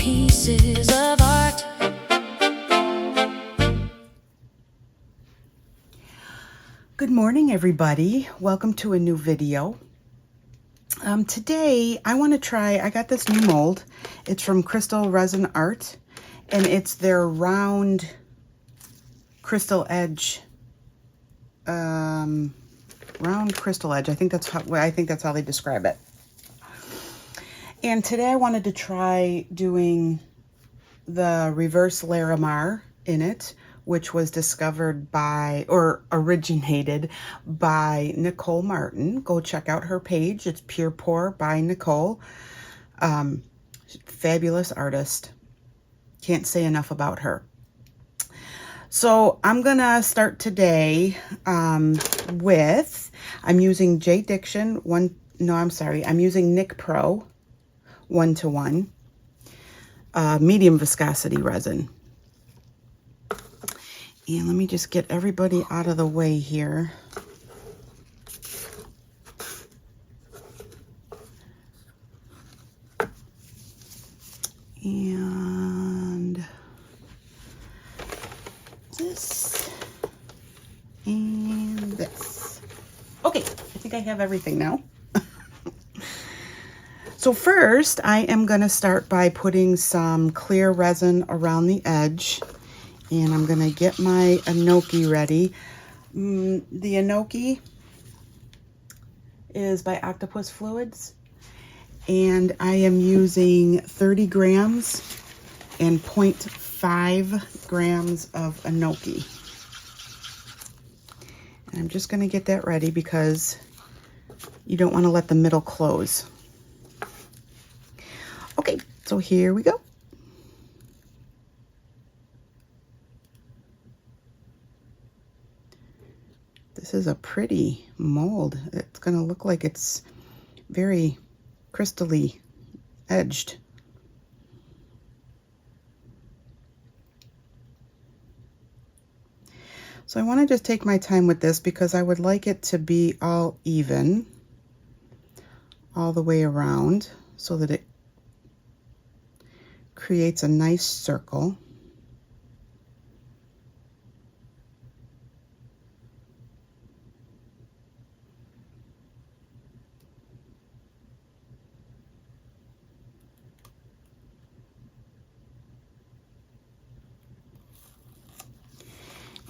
pieces of art. Good morning, everybody. Welcome to a new video. Today I want to try, I got this new mold. It's from Crystal Resin Art, and it's their round crystal edge. Round crystal edge. I think that's how they describe it. And today I wanted to try doing the reverse larimar in it, which was discovered by, or originated by, Nicole Martin. Go check out her page. It's Pure Pour by Nicole. Fabulous artist. Can't say enough about her. So I'm gonna start today with, I'm using J Diction I'm using Nick Pro 1:1 medium viscosity resin. And let me just get everybody out of the way here. And this and this. Okay, I think I have everything now. So first, I am going to start by putting some clear resin around the edge. And I'm going to get my enoki ready. The enoki is by Octopus Fluids. And I am using 30 grams and 0.5 grams of enoki. And I'm just going to get that ready because you don't want to let the middle close. Okay, so here we go. This is a pretty mold. It's going to look like it's very crystally edged. So I want to just take my time with this because I would like it to be all even all the way around so that it creates a nice circle.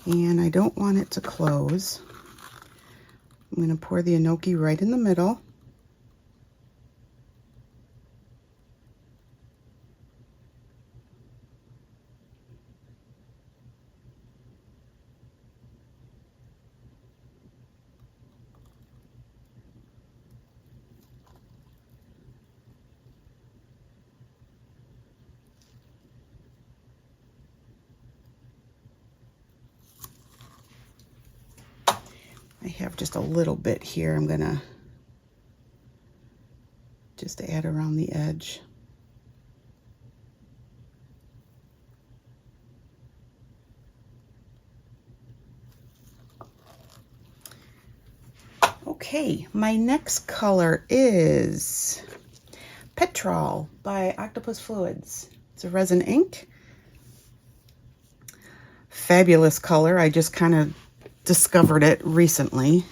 And I don't want it to close. I'm going to pour the enoki right in the middle. I have just a little bit here. I'm gonna just add around the edge. Okay, my next color is Petrol by Octopus Fluids. It's a resin ink. Fabulous color. I just kind of discovered it recently.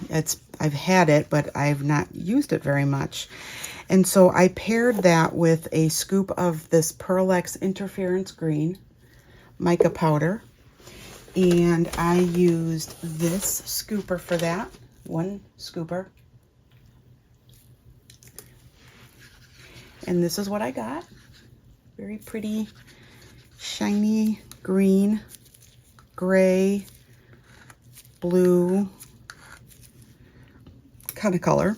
I've had it, but I've not used it very much. And so I paired that with a scoop of this Pearl-X Interference Green mica powder. And I used this scooper for that, one scooper. And this is what I got. Very pretty, shiny green, gray, blue kind of color.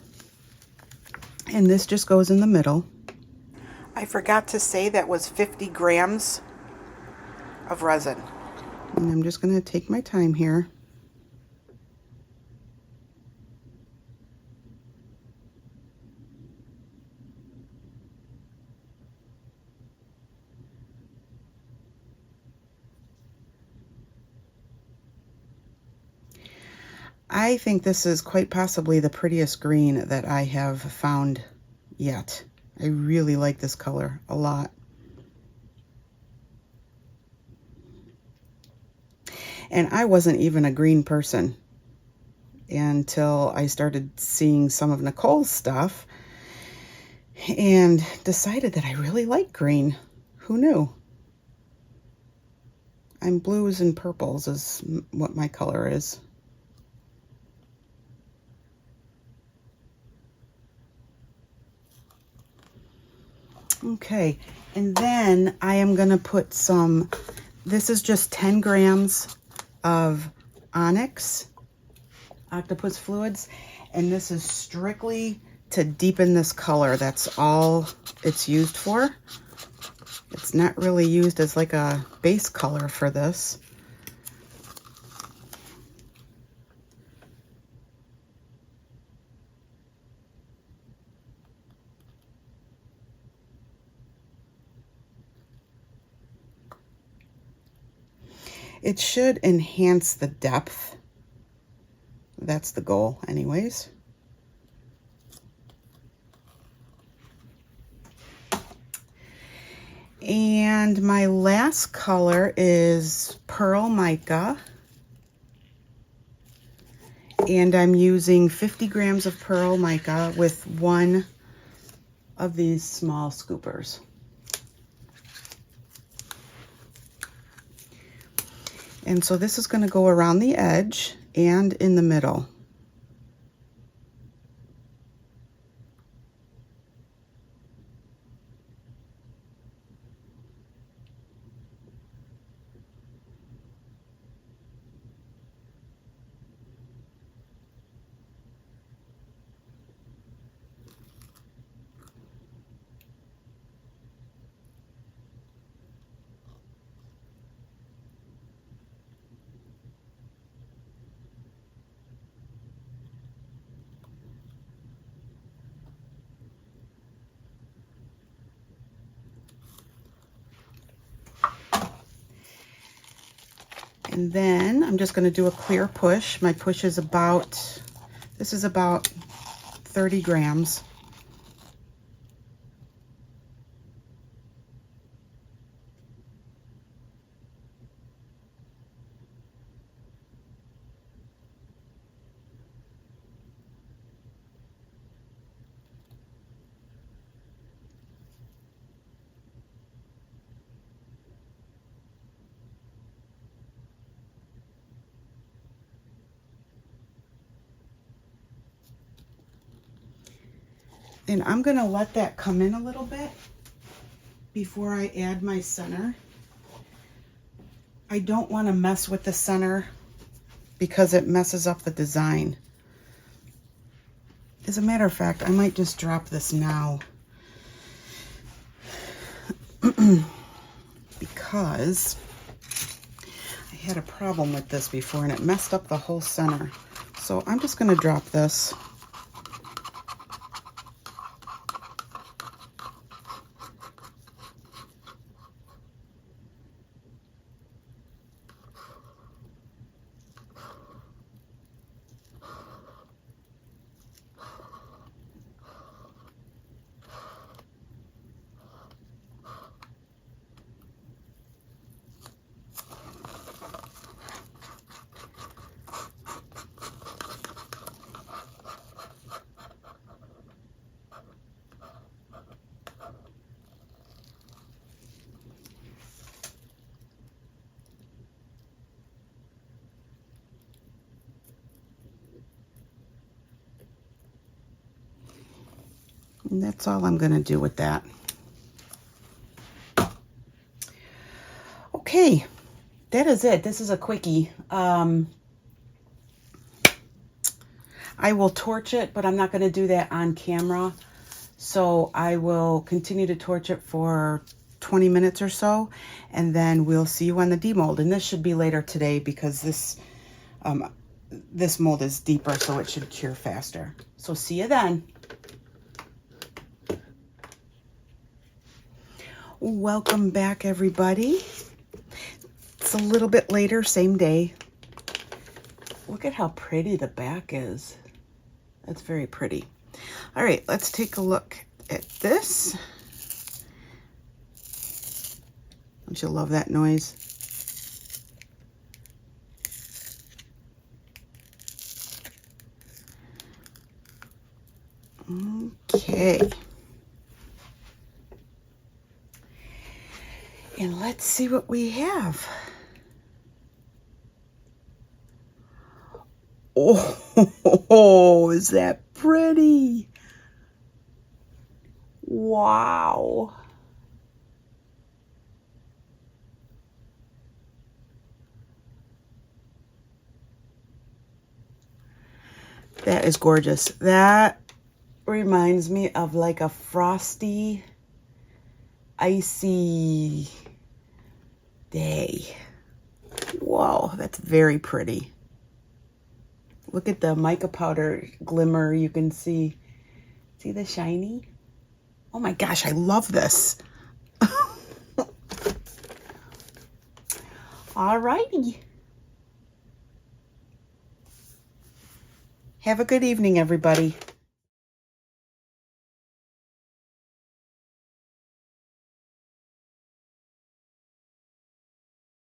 And this just goes in the middle. I forgot to say that was 50 grams of resin. And I'm just going to take my time here. I think this is quite possibly the prettiest green that I have found yet. I really like this color a lot. And I wasn't even a green person until I started seeing some of Nicole's stuff and decided that I really like green. Who knew? I'm blues and purples is what my color is. Okay, and then I am going to put some, this is just 10 grams of Onyx Octopus Fluids, and this is strictly to deepen this color. That's all it's used for. It's not really used as like a base color for this. It should enhance the depth. That's the goal anyways. And my last color is Pearl Mica. And I'm using 50 grams of Pearl Mica with one of these small scoopers. And so this is going to go around the edge and in the middle. And then I'm just going to do a clear push. My push is about, this is about 30 grams. And I'm going to let that come in a little bit before I add my center. I don't want to mess with the center because it messes up the design. As a matter of fact, I might just drop this now because I had a problem with this before and it messed up the whole center. So I'm just going to drop this. And that's all I'm going to do with that. Okay, that is it. This is a quickie. I will torch it, but I'm not going to do that on camera. So I will continue to torch it for 20 minutes or so, and then we'll see you on the demold. And this should be later today because this mold is deeper, so it should cure faster. So see you then. Welcome back, everybody. It's a little bit later, same day. Look at how pretty the back is. That's very pretty. All right, let's take a look at this. Don't you love that noise? Okay. And let's see what we have. Oh, is that pretty? Wow. That is gorgeous. That reminds me of like a frosty, icy day. Whoa, that's very pretty. Look at the mica powder glimmer. You can see the shiny? Oh my gosh, I love this. Alrighty. Have a good evening, everybody.